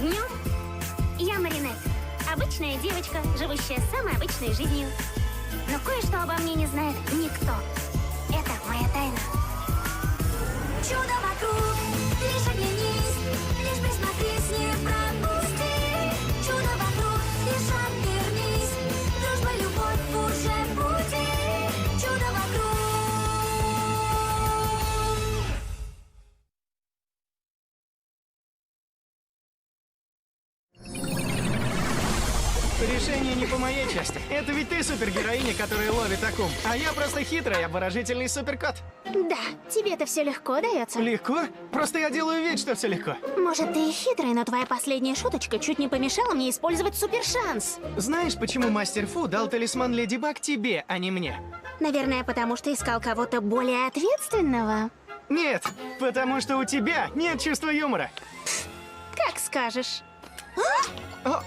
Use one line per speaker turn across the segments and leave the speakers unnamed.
днем. Я Маринет. Обычная девочка, живущая самой обычной жизнью. Но кое-что обо мне не знает никто. Это моя тайна. Чудо вокруг, лишь оглянись, лишь присмотрись, не пропусти. Чудо вокруг, лишь обернись, дружба, любовь уже в пути. Чудо вокруг.
Решение не по моей части. Это ведь ты супергероиня, которая ловит акул. А я просто хитрый, обворожительный суперкот.
Да, тебе это все легко дается.
Легко? Просто я делаю вид, что все легко.
Может, ты и хитрый, но твоя последняя шуточка чуть не помешала мне использовать супершанс.
Знаешь, почему Мастер Фу дал талисман Леди Баг тебе, а не мне?
Наверное, потому что искал кого-то более ответственного.
Нет, потому что у тебя нет чувства юмора.
Как скажешь.
О,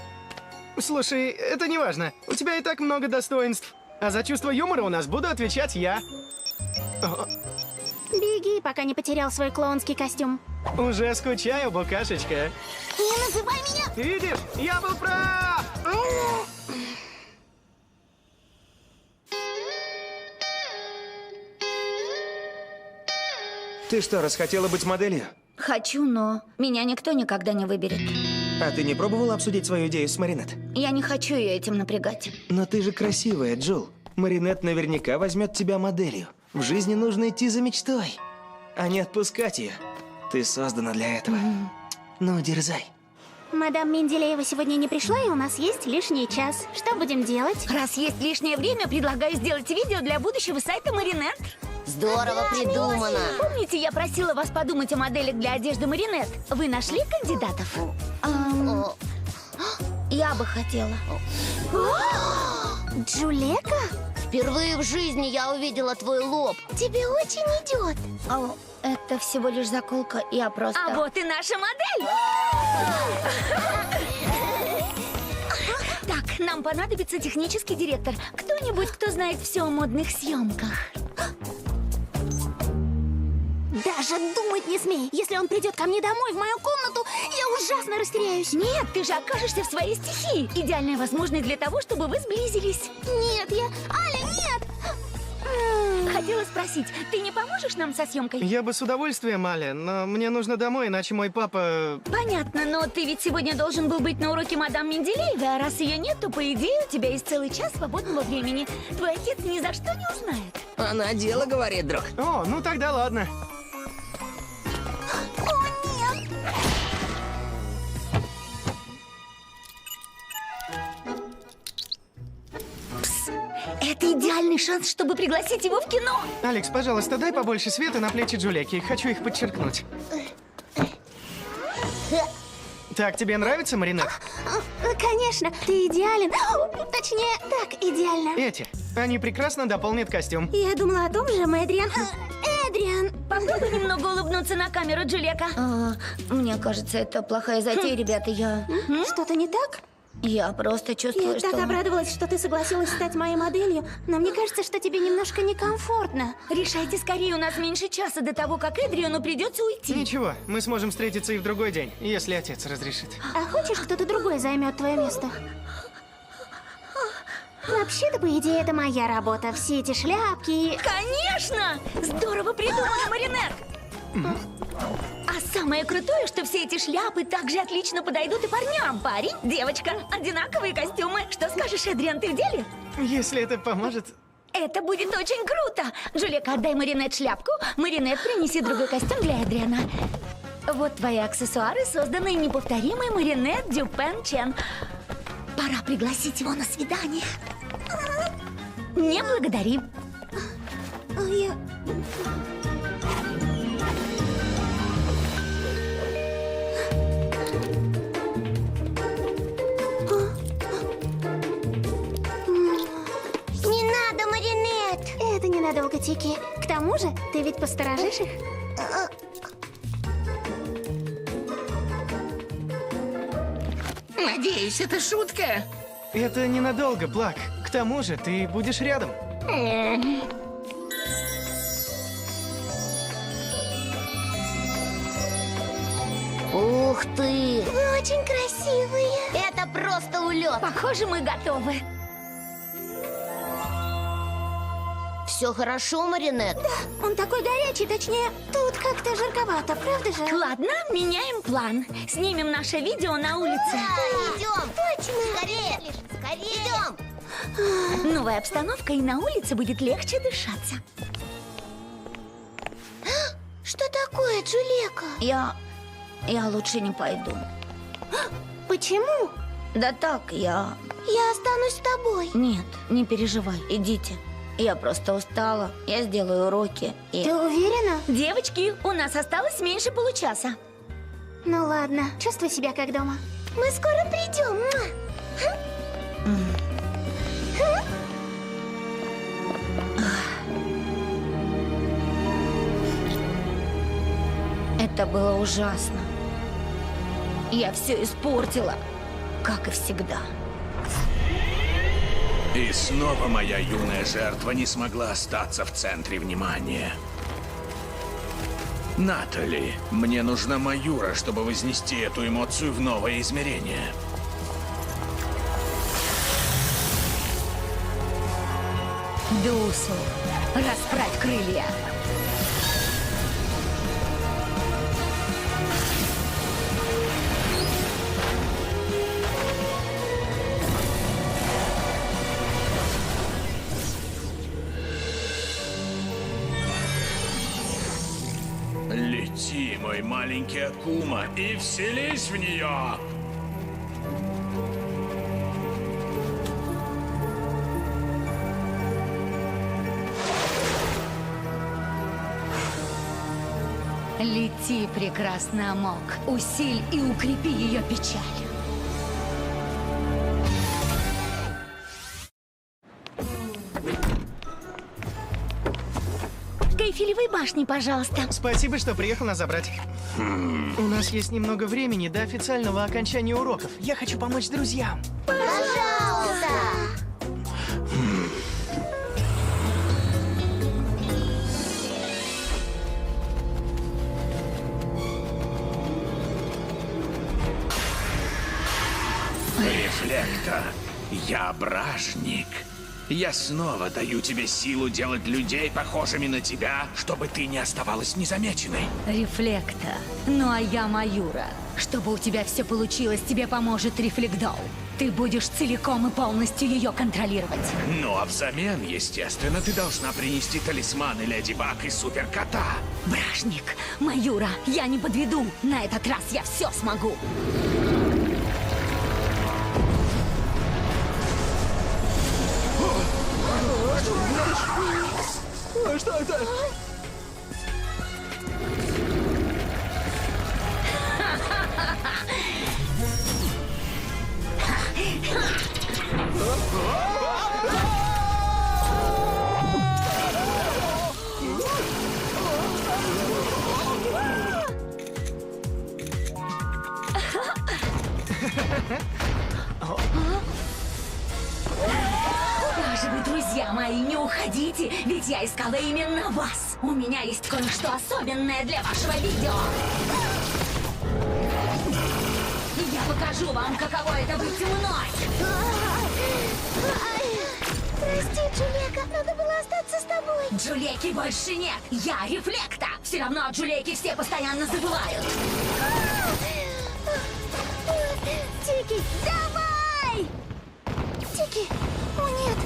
слушай, это не важно. У тебя и так много достоинств. А за чувство юмора у нас буду отвечать я. О,
Беги, пока не потерял свой клоунский костюм.
уже скучаю, букашечка.
Не называй меня!
Видишь, я был прав!
Ты что, расхотела быть моделью?
Хочу, но меня никто никогда не выберет.
А ты не пробовала обсудить свою идею с Маринет?
Я не хочу ее этим напрягать.
Но ты же красивая, Джул. Маринет наверняка возьмет тебя моделью. В жизни нужно идти за мечтой, а не отпускать ее. Ты создана для этого. Ну, дерзай.
Мадам Менделеева сегодня не пришла, и у нас есть лишний час. Что будем делать?
Раз есть лишнее время, предлагаю сделать видео для будущего сайта Маринет.
Здорово придумано.
Помните, я просила вас подумать о моделях для одежды Маринет? Вы нашли кандидатов? Я бы хотела.
Джулека?
Впервые в жизни я увидела твой лоб.
Тебе очень идет.
Это всего лишь заколка, я просто... А вот и наша модель! Так, нам понадобится технический директор. Кто-нибудь, кто знает все о модных съемках.
Даже думать не смей. Если он придет ко мне домой в мою комнату, я ужасно растеряюсь.
Нет, ты же окажешься в своей стихии. Идеальная возможность для того, чтобы вы сблизились.
Нет, Аля, нет!
Хотела спросить, ты не поможешь нам со съемкой?
Я бы с удовольствием, Аля, но мне нужно домой, иначе мой папа...
Понятно, но ты ведь сегодня должен был быть на уроке мадам Менделеевой, а раз ее нет, то, по идее, у тебя есть целый час свободного времени. Твой отец ни за что не узнает.
Она дело говорит, друг.
О, ну тогда ладно.
Это идеальный шанс, чтобы пригласить его в кино.
Алекс, пожалуйста, дай побольше света на плечи Джулеки. Хочу их подчеркнуть. Так, тебе нравится, Маринет?
Конечно, ты идеален. Точнее, так, идеально.
Эти. Они прекрасно дополнят костюм.
Я думала о том же, Эдриан. Эдриан!
Попробуй немного улыбнуться на камеру, Джулека. Мне кажется, это плохая затея, ребята.
Что-то не так?
Я просто чувствую,
Я
что...
так обрадовалась, что ты согласилась стать моей моделью, но мне кажется, что тебе немножко некомфортно.
Решайте скорее, у нас меньше часа до того, как Эдриану придется уйти.
Ничего, мы сможем встретиться и в другой день, если отец разрешит.
А хочешь, кто-то другой займет твое место? Вообще-то, по идее, это моя работа. Все эти шляпки и...
Конечно! Здорово придумано, Маринет! А самое крутое, что все эти шляпы также отлично подойдут и парням. Парень, девочка, одинаковые костюмы. Что скажешь, Эдриан, ты в деле?
Если это поможет...
Это будет очень круто! Джулека, отдай Маринет шляпку. Маринет, принеси другой костюм для Эдриана. Вот твои аксессуары, созданные неповторимой Маринет Дюпен Чен. Пора пригласить его на свидание. Не благодари.
Я...
Не надо, Маринет!
Это ненадолго, Тики. К тому же, ты ведь посторожишь их?
Надеюсь, это шутка.
Это ненадолго, Плак. К тому же, ты будешь рядом.
О, Ух ты! Вы очень красивые. Это просто улет.
Похоже, мы готовы.
Все хорошо, Маринет?
Он такой горячий, точнее, тут как-то жарковато, правда же?
Ладно, меняем план. Снимем наше видео на улице.
Идем. Точно. Скорее. Скорее. Идем.
Новая обстановка, и на улице будет легче дышаться.
Что такое, Джулека?
Я лучше не пойду.
Почему?
Да так, я...
Я останусь с тобой.
Нет, не переживай, идите. Я просто устала. Я сделаю уроки и...
Ты уверена?
Девочки, у нас осталось меньше получаса.
Ну ладно, чувствуй себя как дома. Мы скоро придем.
Это было ужасно. Я все испортила, как и всегда.
И снова моя юная жертва не смогла остаться в центре внимания. Натали, мне нужна Маюра, чтобы вознести эту эмоцию в новое измерение.
Дусу, расправь крылья.
Лети, мой маленький Акума, и вселись в нее!
Лети, прекрасный Амок. Усиль и укрепи ее печаль. К Эйфелевой башне, пожалуйста.
Спасибо, что приехал нас забрать. У нас есть немного времени до официального окончания уроков. Я хочу помочь друзьям.
Пожалуйста.
Рефлектор, я бражник. Я снова даю тебе силу делать людей похожими на тебя, чтобы ты не оставалась незамеченной.
Рефлекта. Ну а я Маюра. Чтобы у тебя все получилось, тебе поможет Рефлектдоу. Ты будешь целиком и полностью ее контролировать.
Ну а взамен, естественно, ты должна принести талисманы Леди Баг и Суперкота.
Бражник, Маюра, я не подведу. На этот раз я все смогу.
Что это?
Даже вы, друзья мои, не уходите, ведь я искала именно вас. У меня есть кое-что особенное для вашего видео. Я покажу вам, каково это быть мной.
Прости, Джулека, надо было остаться с тобой.
Джулеки больше нет. Я Рефлекта. Все равно о Джулеке все постоянно забывают.
Тики, давай! Тики, о нет.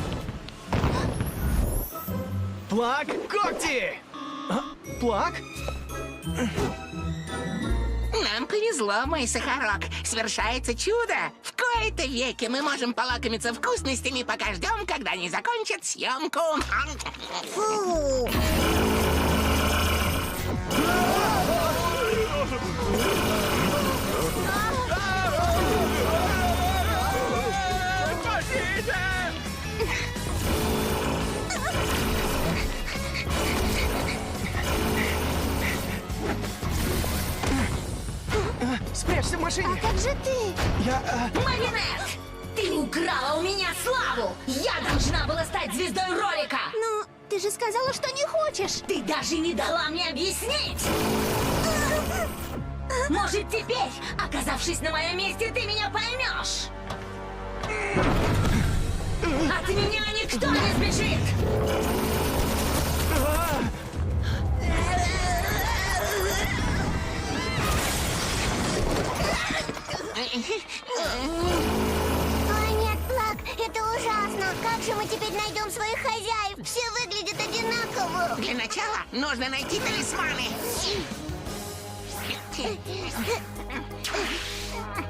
Плак, когти! Плак?
Нам повезло, мой сахарок. Свершается чудо. В кои-то веки мы можем полакомиться вкусностями, пока ждем, когда они закончат съемку.
Фу.
Спрячься в машине.
Как же ты?
Маринет! Ты украла у меня славу! Я должна была стать звездой ролика!
Ну, ты же сказала, что не хочешь.
Ты даже не дала мне объяснить! Может, теперь, оказавшись на моем месте, ты меня поймешь? От меня никто не сбежит!
О, нет, Плак, это ужасно. Как же мы теперь найдем своих хозяев? Все выглядят одинаково.
Для начала нужно найти талисманы.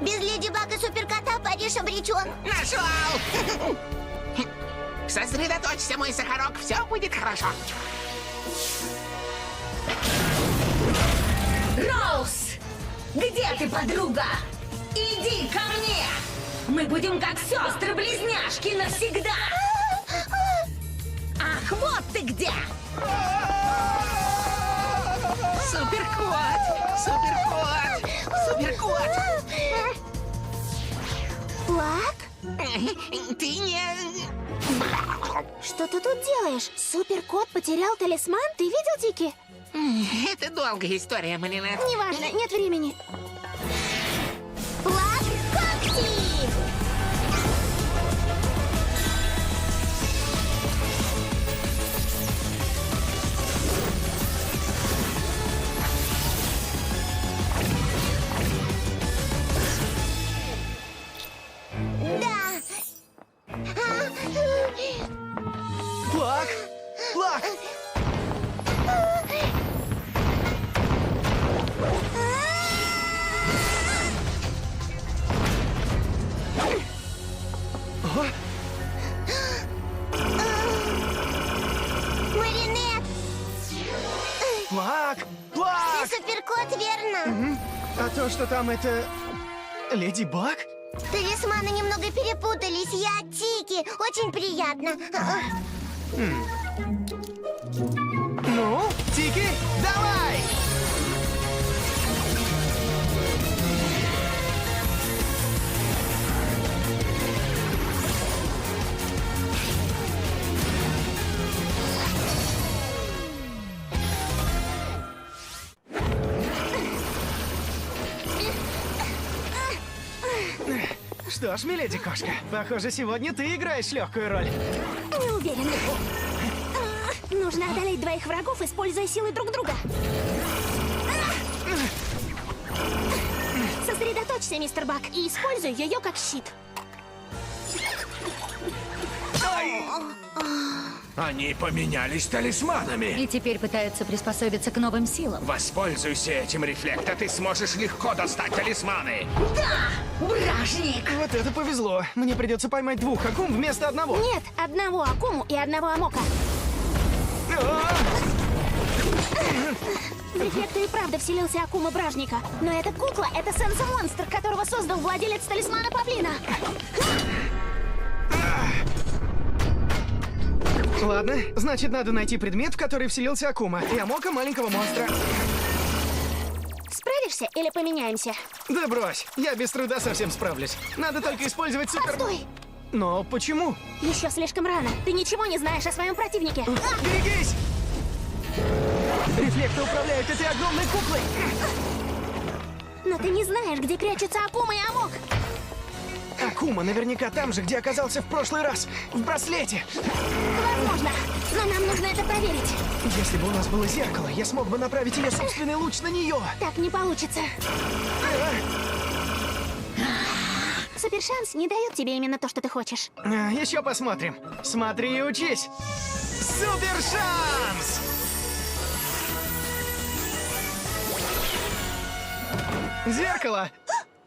Без Леди Баг и Суперкота Париж обречен.
Нашел! Сосредоточься, мой сахарок, все будет хорошо.
Роуз! Где ты, подруга? Иди ко мне! Мы будем как сестры-близняшки навсегда! Ах, вот ты где!
Суперкот! Суперкот! Суперкот!
Плак?
Ты не...
Что ты тут делаешь? Суперкот потерял талисман? Ты видел, Тики?
Это долгая история, Маринет.
Неважно, нет времени. Плак когти! Да.
Плак! Плак!
Маринет!
Плак! Плак!
Ты Суперкот, верно?
А то, что там, это... Леди Баг?
Талисманы немного перепутались. Я Тики. Очень приятно.
Ну, Тики, давай! Что ж, миледи кошка, похоже, сегодня ты играешь легкую роль.
Не уверена. Нужно одолеть двоих врагов, используя силы друг друга. Сосредоточься, мистер Бак, и используй ее как щит.
Они поменялись талисманами.
И теперь пытаются приспособиться к новым силам.
Воспользуйся этим, Рефлект, а ты сможешь легко достать талисманы.
Бражник!
Вот это повезло. Мне придется поймать двух акум вместо одного.
Нет, одного Акуму и одного Амока. В Рефлекта и правда вселился Акума Бражника. Но эта кукла — это Сенса-монстр, которого создал владелец талисмана Павлина.
Ладно, значит, надо найти предмет, в который вселился Акума, и Амока маленького монстра.
Справишься или поменяемся?
Да брось, я без труда совсем справлюсь. Надо только использовать супер...
Постой!
Но почему?
Еще слишком рано. Ты ничего не знаешь о своем противнике.
Берегись! Рефлекты управляют этой огромной куклой!
Но ты не знаешь, где прячутся Акума и Амок.
Акума наверняка там же, где оказался в прошлый раз, в браслете.
Возможно. Но нам нужно это проверить.
Если бы у нас было зеркало, я смог бы направить ее собственный луч на нее.
Так не получится. Супершанс не дает тебе именно то, что ты хочешь.
Еще посмотрим. Смотри и учись. Супершанс! Зеркало!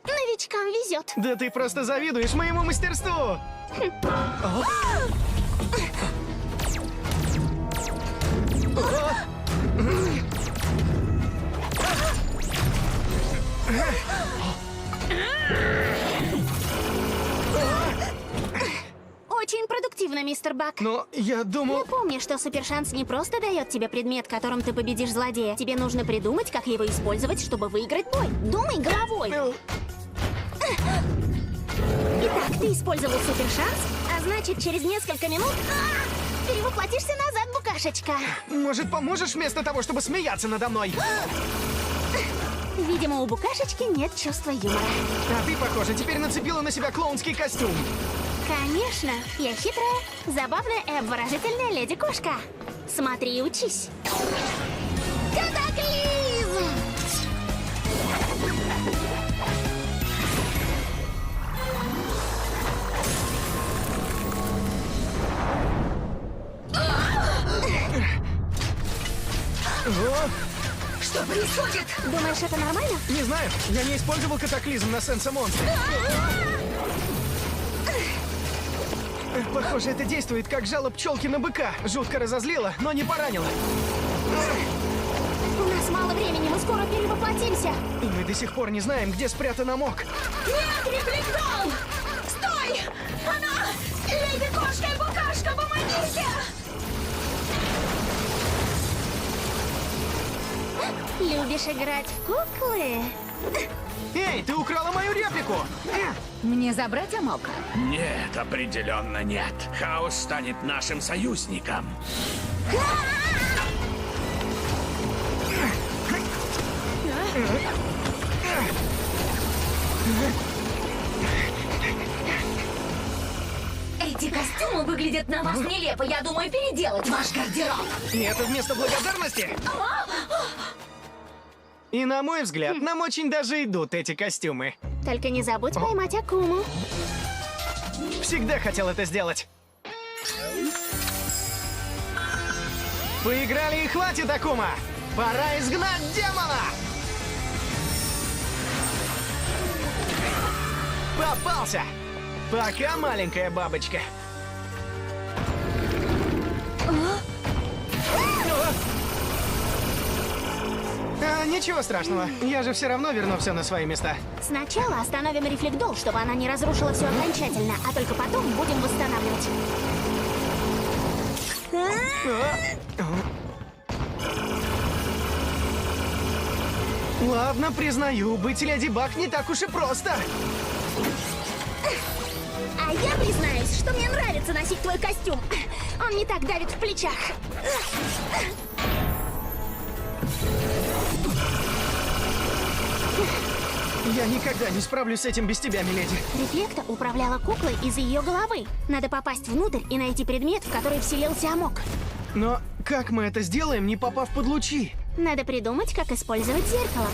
Новичкам везет.
Да ты просто завидуешь моему мастерству! О!
Очень продуктивно, мистер Бак.
Но я думал...
Помни, что супершанс не просто дает тебе предмет, которым ты победишь злодея. Тебе нужно придумать, как его использовать, чтобы выиграть бой. Думай головой. Итак, ты использовал супершанс, а значит, через несколько минут перевоплотишься назад, букашечка.
Может, поможешь вместо того, чтобы смеяться надо мной?
Видимо, у букашечки нет чувства юмора.
А ты, похоже, теперь нацепила на себя клоунский костюм.
Конечно, я хитрая, забавная и обворожительная леди-кошка. Смотри и учись. Катаклизм!
О,
Что происходит?
Думаешь, это нормально?
не знаю, я не использовал катаклизм на Сенса-монстре. Похоже, это действует как жало пчелки на быка. Жутко разозлило, но не поранило.
У нас мало времени, мы скоро перевоплотимся.
И мы до сих пор не знаем, где спрятан амок.
Нет, Рефлектол! Стой! Она! Леди-кошка и букашка, помогите!
Любишь играть в куклы?
Эй, ты украла мою реплику!
Мне забрать амок?
Нет, определенно нет. Хаос станет нашим союзником.
Эти костюмы выглядят на вас нелепо. Я думаю переделать ваш гардероб.
И это вместо благодарности? И на мой взгляд, нам очень даже идут эти костюмы.
Только не забудь поймать Акуму.
Всегда хотел это сделать. Поиграли и хватит, Акума! Пора изгнать демона! Попался! Пока, маленькая бабочка. Ничего страшного. Я же все равно верну все на свои места.
Сначала остановим рефлектол, чтобы она не разрушила все окончательно, а только потом будем восстанавливать.
Ладно, признаю, быть Леди Баг не так уж и просто.
А я признаюсь, что мне нравится носить твой костюм. Он не так давит в плечах.
Я никогда не справлюсь с этим без тебя, миледи.
Рефлекта управляла куклой из ее головы. Надо попасть внутрь и найти предмет, в который вселился Амок.
Но как мы это сделаем, не попав под лучи?
Надо придумать, как использовать зеркало.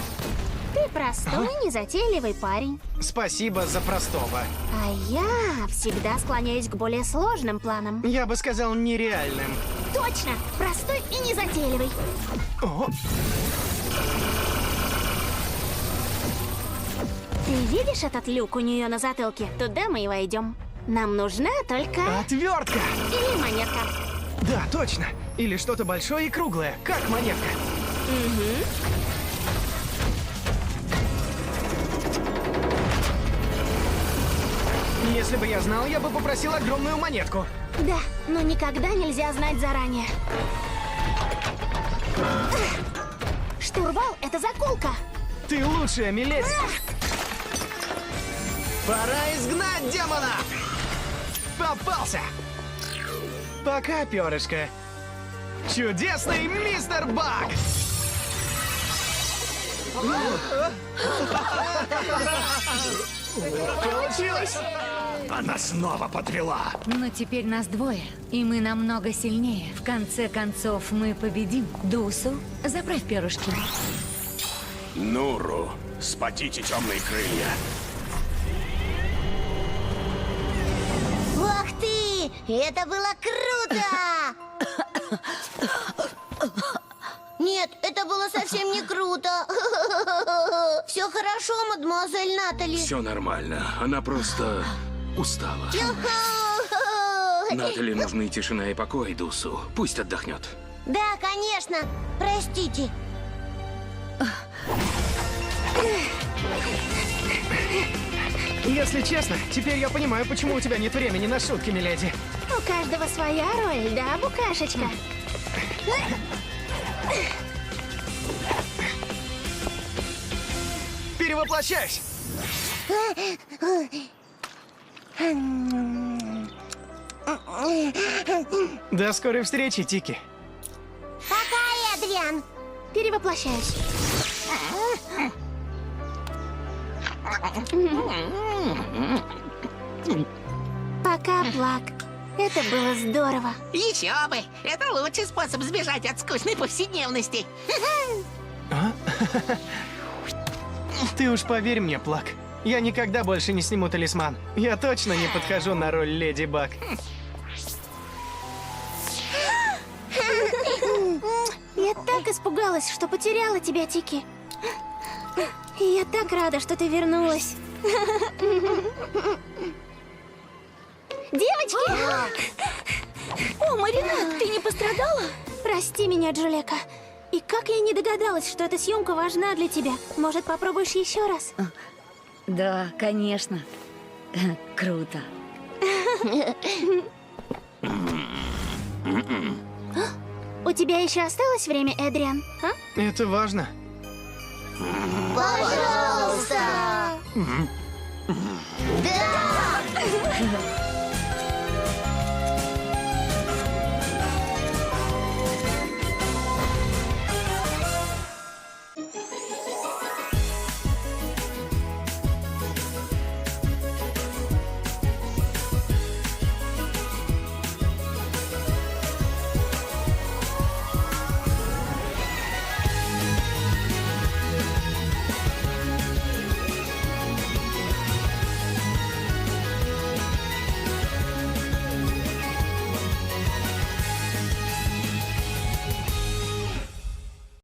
Ты простой, незатейливый парень.
Спасибо за простого.
А я всегда склоняюсь к более сложным планам.
Я бы сказал, нереальным.
Точно! Простой и незатейливый.
О,
Ты видишь этот люк у нее на затылке? Туда мы и войдем. Нам нужна только...
отвертка!
Или монетка.
Да, точно. Или что-то большое и круглое, как монетка. Если бы я знал, я бы попросил огромную монетку.
Да, но никогда нельзя знать заранее. Штурвал — это заколка.
Ты лучшая, миледи. Пора изгнать демона! Попался! Пока, перышко. Чудесный мистер Баг! Получилось!
Она снова подвела.
Но теперь нас двое, и мы намного сильнее. В конце концов, мы победим. Дусу, заправь перышки.
Нуру, спасите темные крылья.
Ух ты! Это было круто! Нет, это было совсем не круто. Все хорошо, мадемуазель Натали.
Все нормально. Она просто устала.
Юху!
Натали нужны тишина и покой, Дусу. Пусть отдохнет.
Да, конечно. Простите.
Если честно, теперь я понимаю, почему у тебя нет времени на шутки, миледи.
У каждого своя роль, да, букашечка?
Перевоплощаюсь! До скорой встречи, Тики.
Пока, Эдриан.
Перевоплощаюсь. Пока, Плак. Это было здорово.
Еще бы! Это лучший способ сбежать от скучной повседневности.
Ты уж поверь мне, Плак. Я никогда больше не сниму талисман. Я точно не подхожу на роль Леди Баг.
Я так испугалась, что потеряла тебя, Тики. И я так рада, что ты вернулась. Девочки!
О, Маринет, ты не пострадала?
Прости меня, Джулека. И как я не догадалась, что эта съемка важна для тебя. Может, попробуешь еще раз?
Да, конечно. Круто.
У тебя еще осталось время, Эдриан? А?
Это важно.
Пожалуйста! Да!